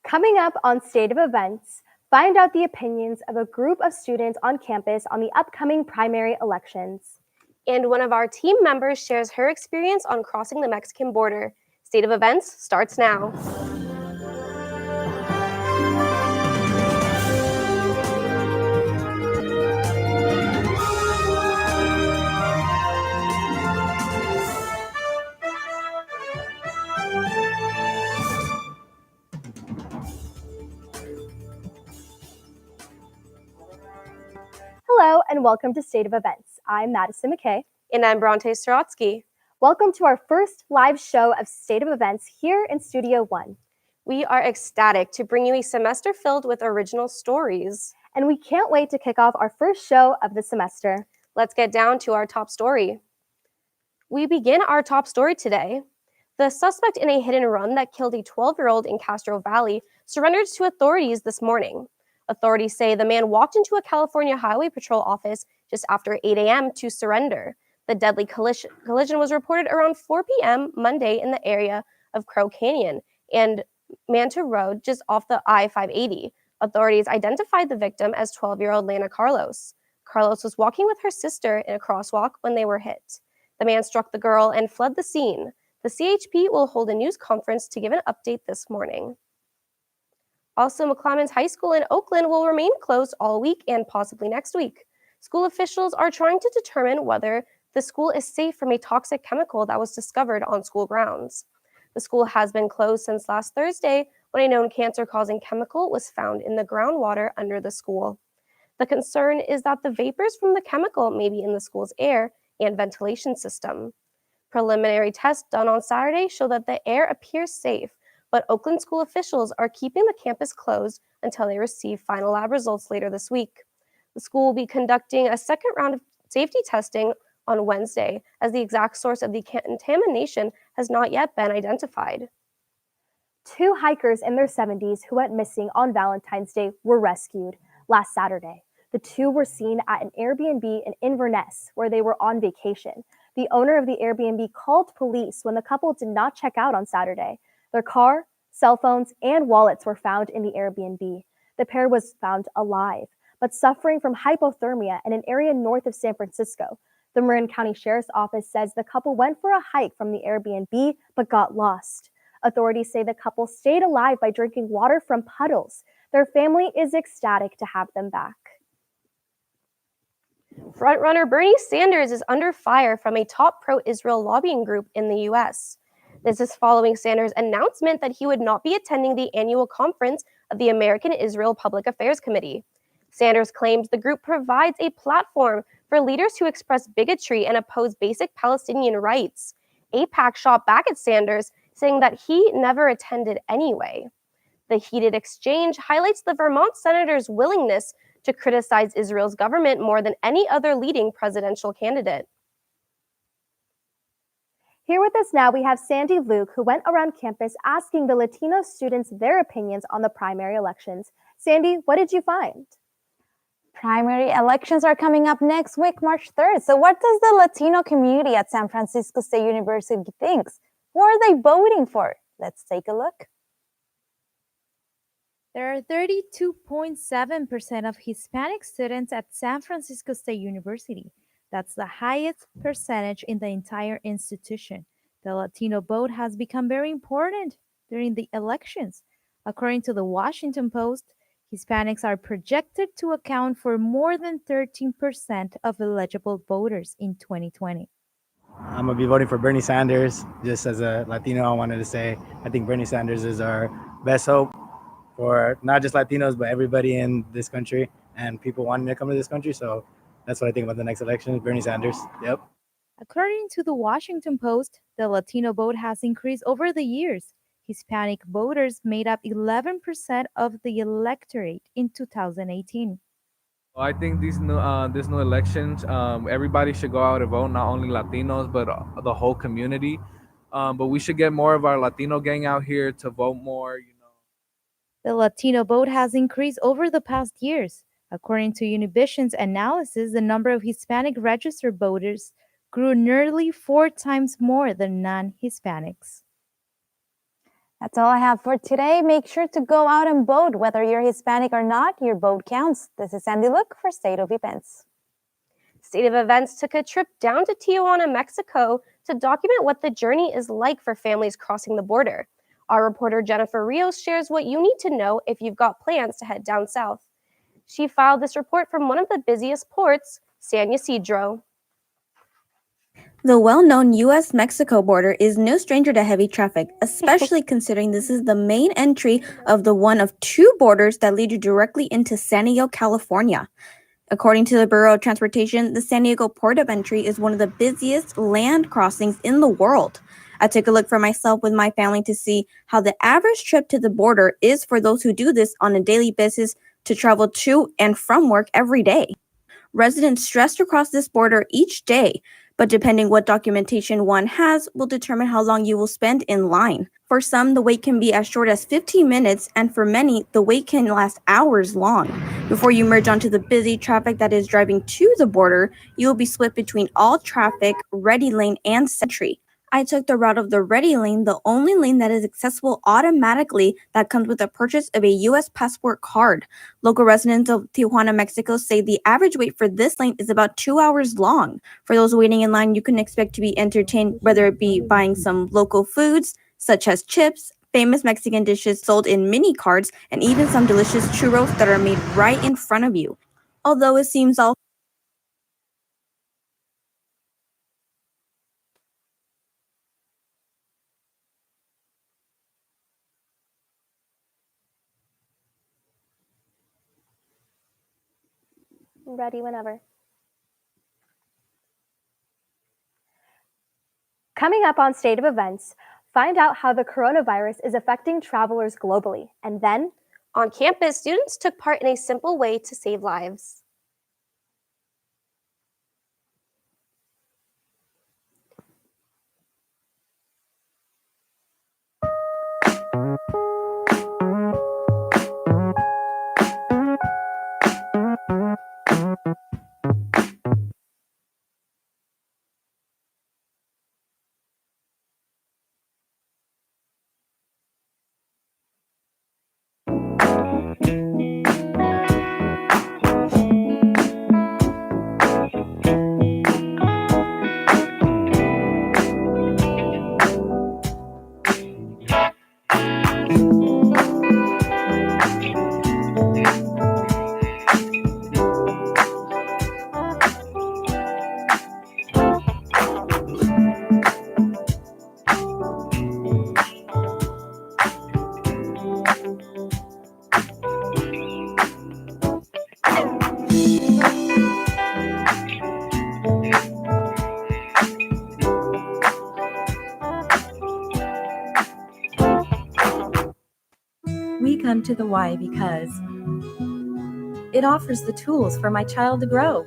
Coming up on State of Events, find out the opinions of a group of students on campus on the upcoming primary elections. And one of our team members shares her experience on crossing the Mexican border. State of Events starts now. Hello and welcome to State of Events. I'm Madison McKay. And I'm Bronte Sorotsky. Welcome to our first live show of State of Events here in Studio One. We are ecstatic to bring you a semester filled with original stories. And we can't wait to kick off our first show of the semester. Let's get down to our top story. We begin our top story today. The suspect in a hit and run that killed a 12-year-old in Castro Valley surrendered to authorities this morning. Authorities say the man walked into a California Highway Patrol office just after 8 a.m. to surrender. The deadly collision was reported around 4 p.m. Monday in the area of Crow Canyon and Manta Road, just off the I-580. Authorities identified the victim as 12-year-old Lana Carlos. Carlos was walking with her sister in a crosswalk when they were hit. The man struck the girl and fled the scene. The CHP will hold a news conference to give an update this morning. Also, McClemmons High School in Oakland will remain closed all week and possibly next week. School officials are trying to determine whether the school is safe from a toxic chemical that was discovered on school grounds. The school has been closed since last Thursday when a known cancer-causing chemical was found in the groundwater under the school. The concern is that the vapors from the chemical may be in the school's air and ventilation system. Preliminary tests done on Saturday show that the air appears safe, but Oakland school officials are keeping the campus closed until they receive final lab results later this week. The school will be conducting a second round of safety testing on Wednesday, as the exact source of the contamination has not yet been identified. 2 hikers in their 70s who went missing on Valentine's Day were rescued last Saturday. The 2 were seen at an Airbnb in Inverness, where they were on vacation. The owner of the Airbnb called police when the couple did not check out on Saturday. Their car, cell phones, and wallets were found in the Airbnb. The pair was found alive, but suffering from hypothermia in an area north of San Francisco. The Marin County Sheriff's Office says the couple went for a hike from the Airbnb but got lost. Authorities say the couple stayed alive by drinking water from puddles. Their family is ecstatic to have them back. Frontrunner Bernie Sanders is under fire from a top pro-Israel lobbying group in the U.S. This is following Sanders' announcement that he would not be attending the annual conference of the American-Israel Public Affairs Committee. Sanders claims the group provides a platform for leaders who express bigotry and oppose basic Palestinian rights. AIPAC shot back at Sanders, saying that he never attended anyway. The heated exchange highlights the Vermont senator's willingness to criticize Israel's government more than any other leading presidential candidate. Here with us now, we have Sandy Luke, who went around campus asking the Latino students their opinions on the primary elections. Sandy, what did you find? Primary elections are coming up next week, March 3rd. So what does the Latino community at San Francisco State University think? Who are they voting for? Let's take a look. There are 32.7% of Hispanic students at San Francisco State University. That's the highest percentage in the entire institution. The Latino vote has become very important during the elections. According to the Washington Post, Hispanics are projected to account for more than 13% of eligible voters in 2020. I'm going to be voting for Bernie Sanders. Just as a Latino, I wanted to say I think Bernie Sanders is our best hope for not just Latinos, but everybody in this country and people wanting to come to this country. So that's what I think about the next election, Bernie Sanders. Yep. According to the Washington Post, the Latino vote has increased over the years. Hispanic voters made up 11% of the electorate in 2018. I think these new elections, everybody should go out and vote, not only Latinos, but the whole community. But we should get more of our Latino gang out here to vote more, The Latino vote has increased over the past years. According to Univision's analysis, the number of Hispanic registered voters grew nearly 4 times more than non-Hispanics. That's all I have for today. Make sure to go out and vote. Whether you're Hispanic or not, your vote counts. This is Sandy Luke for State of Events. State of Events took a trip down to Tijuana, Mexico to document what the journey is like for families crossing the border. Our reporter Jennifer Rios shares what you need to know if you've got plans to head down south. She filed this report from one of the busiest ports, San Ysidro. The well-known U.S.-Mexico border is no stranger to heavy traffic, especially considering this is the main entry of the one of two borders that lead you directly into San Diego, California. According to the Bureau of Transportation, the San Diego port of entry is one of the busiest land crossings in the world. I took a look for myself with my family to see how the average trip to the border is for those who do this on a daily basis to travel to and from work every day. Residents stress to cross this border each day, but depending what documentation one has will determine how long you will spend in line. For some, the wait can be as short as 15 minutes, and for many, the wait can last hours long. Before you merge onto the busy traffic that is driving to the border, you will be split between all traffic, ready lane, and sentry. I took the route of the ready lane, the only lane that is accessible automatically that comes with the purchase of a U.S. passport card. Local residents of Tijuana, Mexico say the average wait for this lane is about 2 hours long. For those waiting in line, you can expect to be entertained, whether it be buying some local foods, such as chips, famous Mexican dishes sold in mini carts, and even some delicious churros that are made right in front of you. Although it seems all Ready whenever. Coming up on State of Events, find out how the coronavirus is affecting travelers globally. And then, On campus, students took part in a simple way to save lives. We come to the Y because it offers the tools for my child to grow,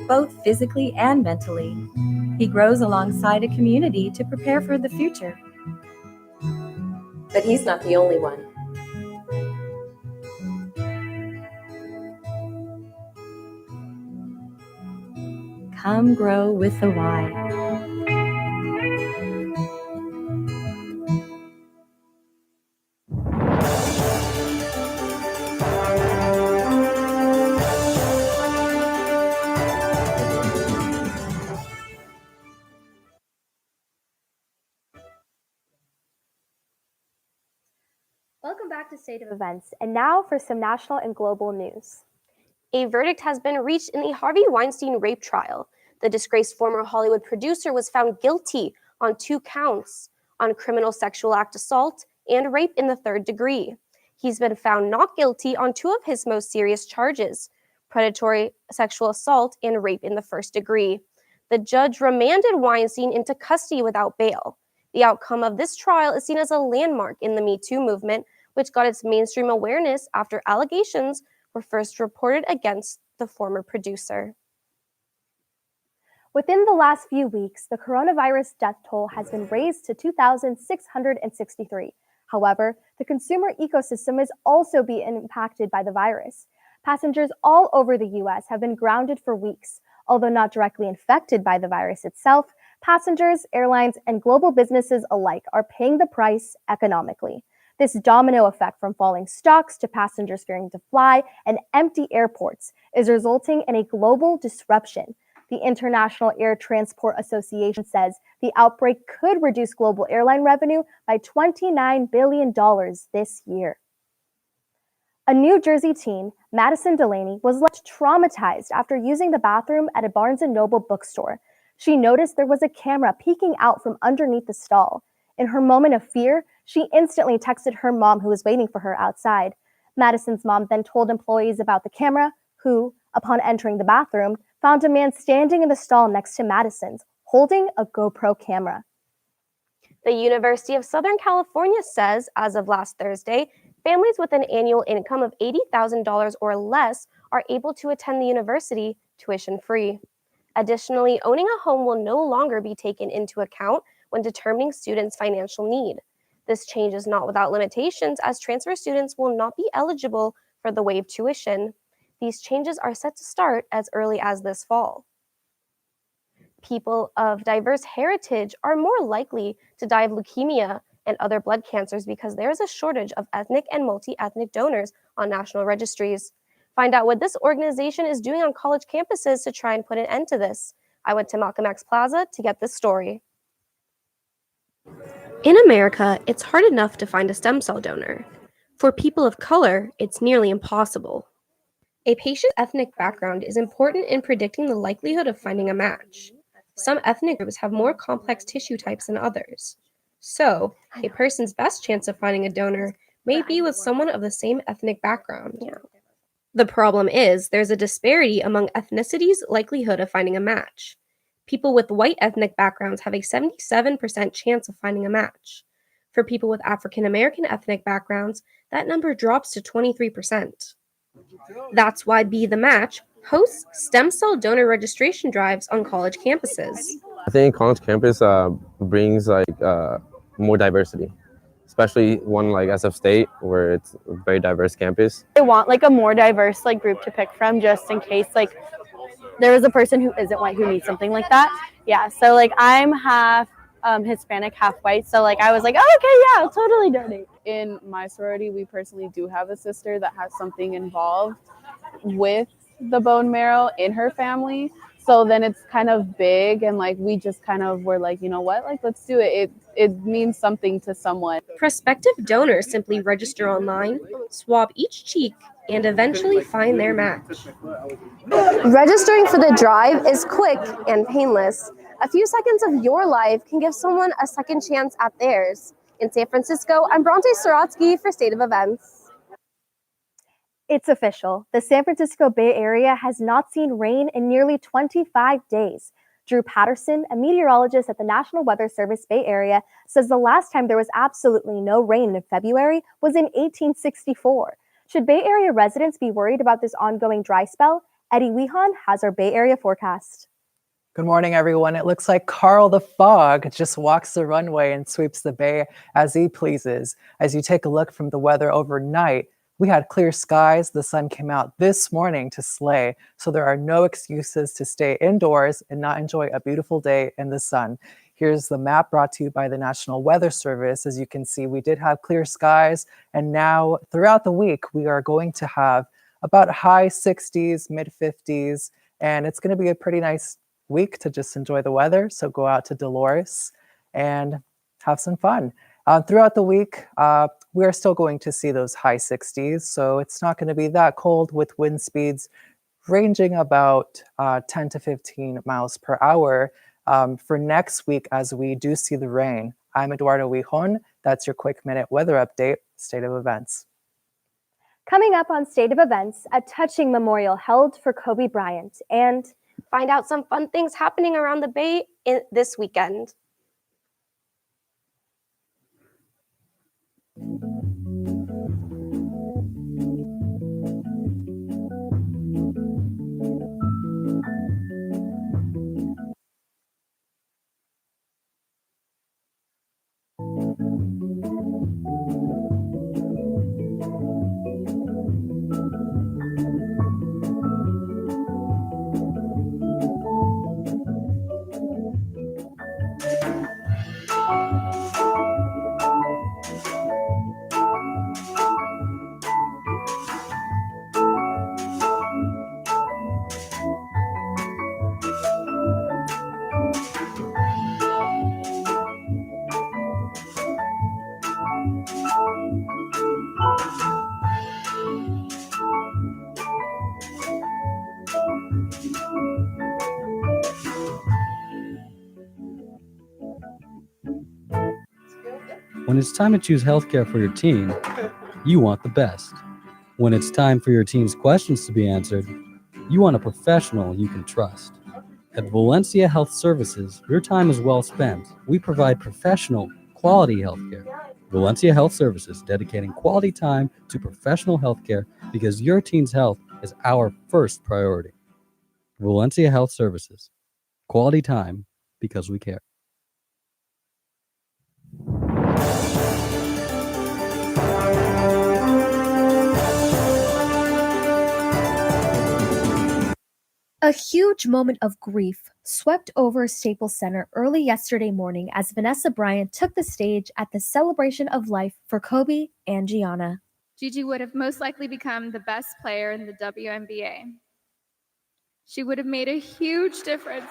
both physically and mentally. He grows alongside a community to prepare for the future. But he's not the only one. Come grow with the Y. welcome back to State of Events. And now for some national and global news. A verdict has been reached in the Harvey Weinstein rape trial. The disgraced former Hollywood producer was found guilty on 2 counts on criminal sexual act assault and rape in the 3rd degree. He's been found not guilty on 2 of his most serious charges, predatory sexual assault and rape in the 1st degree. The judge remanded Weinstein into custody without bail. The outcome of this trial is seen as a landmark in the Me Too movement, which got its mainstream awareness after allegations were first reported against the former producer. Within the last few weeks, the coronavirus death toll has been raised to 2,663. However, the consumer ecosystem is also being impacted by the virus. Passengers all over the U.S. have been grounded for weeks. Although not directly infected by the virus itself, Passengers, airlines, and global businesses alike are paying the price economically. This domino effect from falling stocks to passengers fearing to fly and empty airports is resulting in a global disruption. The International Air Transport Association says the outbreak could reduce global airline revenue by $29 billion this year. A New Jersey teen, Madison Delaney, was left traumatized after using the bathroom at a Barnes & Noble bookstore. She noticed there was a camera peeking out from underneath the stall. In her moment of fear, she instantly texted her mom, who was waiting for her outside. Madison's mom then told employees about the camera, who, upon entering the bathroom, found a man standing in the stall next to Madison's, holding a GoPro camera. The University of Southern California says, as of last Thursday, families with an annual income of $80,000 or less are able to attend the university tuition-free. Additionally, owning a home will no longer be taken into account when determining students' financial need. This change is not without limitations, as transfer students will not be eligible for the waived tuition. These changes are set to start as early as this fall. People of diverse heritage are more likely to die of leukemia and other blood cancers because there is a shortage of ethnic and multi-ethnic donors on national registries. Find out what this organization is doing on college campuses to try and put an end to this. I went to Malcolm X Plaza to get this story. In America, it's hard enough to find a stem cell donor. For people of color, it's nearly impossible. A patient's ethnic background is important in predicting the likelihood of finding a match. Some ethnic groups have more complex tissue types than others. So, a person's best chance of finding a donor may be with someone of the same ethnic background. The problem is there's a disparity among ethnicities' likelihood of finding a match. People with white ethnic backgrounds have a 77% chance of finding a match. For people with African American ethnic backgrounds, that number drops to 23%. That's why Be the Match hosts stem cell donor registration drives on college campuses. I think college campus brings more diversity, especially one like SF State, where it's a very diverse campus. I want like a more diverse group to pick from, just in case there is a person who isn't white who needs something like that. Yeah, so I'm half Hispanic, half white, so I was like, oh, okay, yeah, I'll totally donate. In my sorority, we personally do have a sister that has something involved with the bone marrow in her family. So then it's kind of big, and we just kind of were like, you know what, let's do it. It means something to someone. Prospective donors simply register online, swab each cheek, and eventually find their match. Registering for the drive is quick and painless. A few seconds of your life can give someone a second chance at theirs. In San Francisco, I'm Bronte Sorotsky for State of Events. It's official. The San Francisco Bay Area has not seen rain in nearly 25 days. Drew Patterson, a meteorologist at the National Weather Service Bay Area, says the last time there was absolutely no rain in February was in 1864. Should Bay Area residents be worried about this ongoing dry spell? Eddie Wehan has our Bay Area forecast. Good morning, everyone. It looks like Carl the Fog just walks the runway and sweeps the bay as he pleases. As you take a look from the weather overnight, we had clear skies. The sun came out this morning to slay, so there are no excuses to stay indoors and not enjoy a beautiful day in the sun. Here's the map brought to you by the National Weather Service. As you can see, we did have clear skies, and now throughout the week, we are going to have about high 60s, mid 50s, and it's going to be a pretty nice week to just enjoy the weather. So go out to Dolores and have some fun. Throughout the week, we are still going to see those high 60s, so it's not going to be that cold, with wind speeds ranging about 10 to 15 miles per hour for next week as we do see the rain. I'm Eduardo Wijon. That's your quick minute weather update, State of Events. Coming up on State of Events, a touching memorial held for Kobe Bryant, and find out some fun things happening around the Bay this weekend. When it's time to choose healthcare for your teen, you want the best. When it's time for your teen's questions to be answered, you want a professional you can trust. At Valencia Health Services, your time is well spent. We provide professional, quality healthcare. Valencia Health Services, dedicating quality time to professional healthcare because your teen's health is our first priority. Valencia Health Services, quality time because we care. A huge moment of grief swept over Staples Center early yesterday morning as Vanessa Bryant took the stage at the celebration of life for Kobe and Gianna. Gigi would have most likely become the best player in the WNBA. She would have made a huge difference.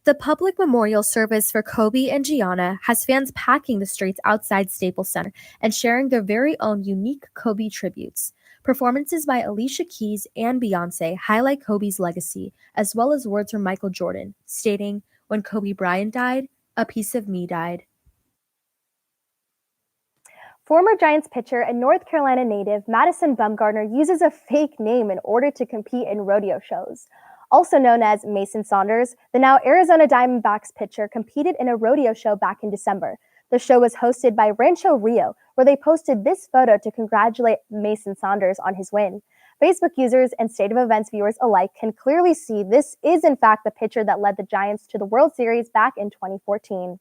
The public memorial service for Kobe and Gianna has fans packing the streets outside Staples Center and sharing their very own unique Kobe tributes. Performances by Alicia Keys and Beyoncé highlight Kobe's legacy, as well as words from Michael Jordan, stating, "When Kobe Bryant died, a piece of me died." Former Giants pitcher and North Carolina native Madison Bumgarner uses a fake name in order to compete in rodeo shows. Also known as Mason Saunders, the now Arizona Diamondbacks pitcher competed in a rodeo show back in December. The show was hosted by Rancho Rio, where they posted this photo to congratulate Mason Saunders on his win. Facebook users and State of Events viewers alike can clearly see this is in fact the pitcher that led the Giants to the World Series back in 2014.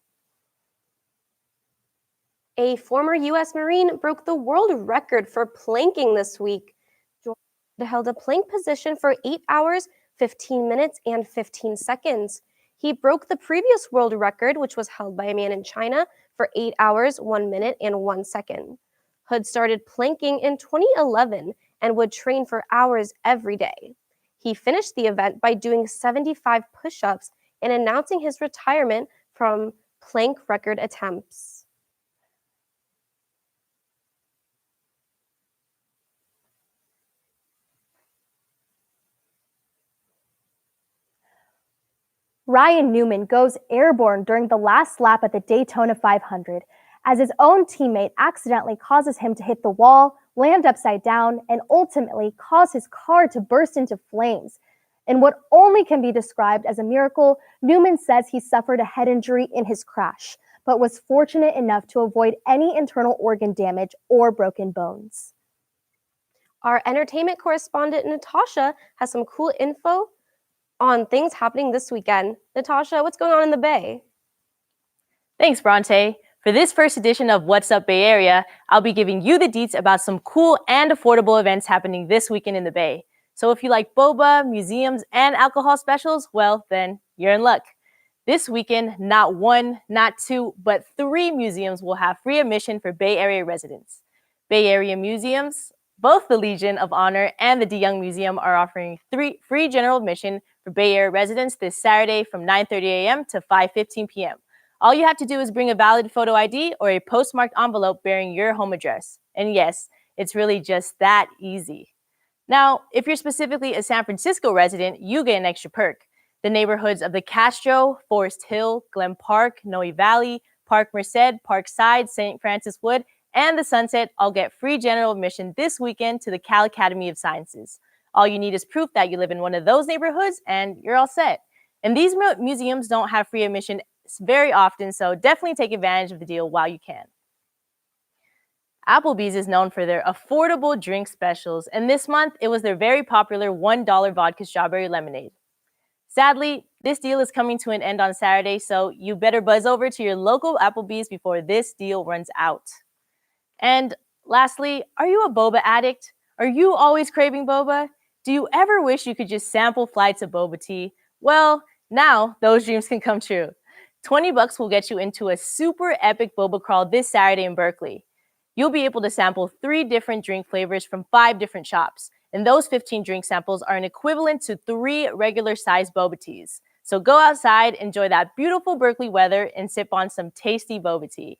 A former U.S. Marine broke the world record for planking this week. Jordan held a plank position for 8 hours, 15 minutes, and 15 seconds. He broke the previous world record, which was held by a man in China, for 8 hours, 1 minute, and 1 second. Hood started planking in 2011 and would train for hours every day. He finished the event by doing 75 push-ups and announcing his retirement from plank record attempts. Ryan Newman goes airborne during the last lap at the Daytona 500, as his own teammate accidentally causes him to hit the wall, land upside down, and ultimately cause his car to burst into flames. In what only can be described as a miracle, Newman says he suffered a head injury in his crash, but was fortunate enough to avoid any internal organ damage or broken bones. Our entertainment correspondent, Natasha, has some cool info on things happening this weekend. Natasha, what's going on in the Bay? Thanks, Bronte. For this first edition of What's Up Bay Area, I'll be giving you the deets about some cool and affordable events happening this weekend in the Bay. So if you like boba, museums, and alcohol specials, well, then you're in luck. This weekend, not one, not two, but 3 museums will have free admission for Bay Area residents. Bay Area museums, both the Legion of Honor and the DeYoung Museum are offering free general admission for Bay Area residents this Saturday from 9:30 a.m. to 5:15 p.m. All you have to do is bring a valid photo ID or a postmarked envelope bearing your home address. And yes, it's really just that easy. Now, if you're specifically a San Francisco resident, you get an extra perk. The neighborhoods of the Castro, Forest Hill, Glen Park, Noe Valley, Park Merced, Parkside, St. Francis Wood, and the Sunset all get free general admission this weekend to the Cal Academy of Sciences. All you need is proof that you live in one of those neighborhoods and you're all set. And these museums don't have free admission very often, so definitely take advantage of the deal while you can. Applebee's is known for their affordable drink specials, and this month it was their very popular $1 vodka strawberry lemonade. Sadly, this deal is coming to an end on Saturday, so you better buzz over to your local Applebee's before this deal runs out. And lastly, are you a boba addict? Are you always craving boba? Do you ever wish you could just sample flights of boba tea? Well, now those dreams can come true. $20 will get you into a super epic boba crawl this Saturday in Berkeley. You'll be able to sample 3 different drink flavors from 5 different shops, and those 15 drink samples are an equivalent to 3 regular-sized boba teas. So go outside, enjoy that beautiful Berkeley weather, and sip on some tasty boba tea.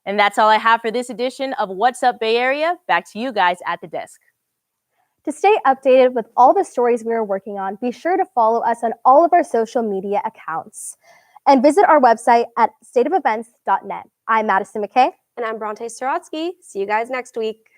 And that's all I have for this edition of What's Up Bay Area. Back to you guys at the desk. To stay updated with all the stories we are working on, be sure to follow us on all of our social media accounts and visit our website at stateofevents.net. I'm Madison McKay. And I'm Bronte Sorotsky. See you guys next week.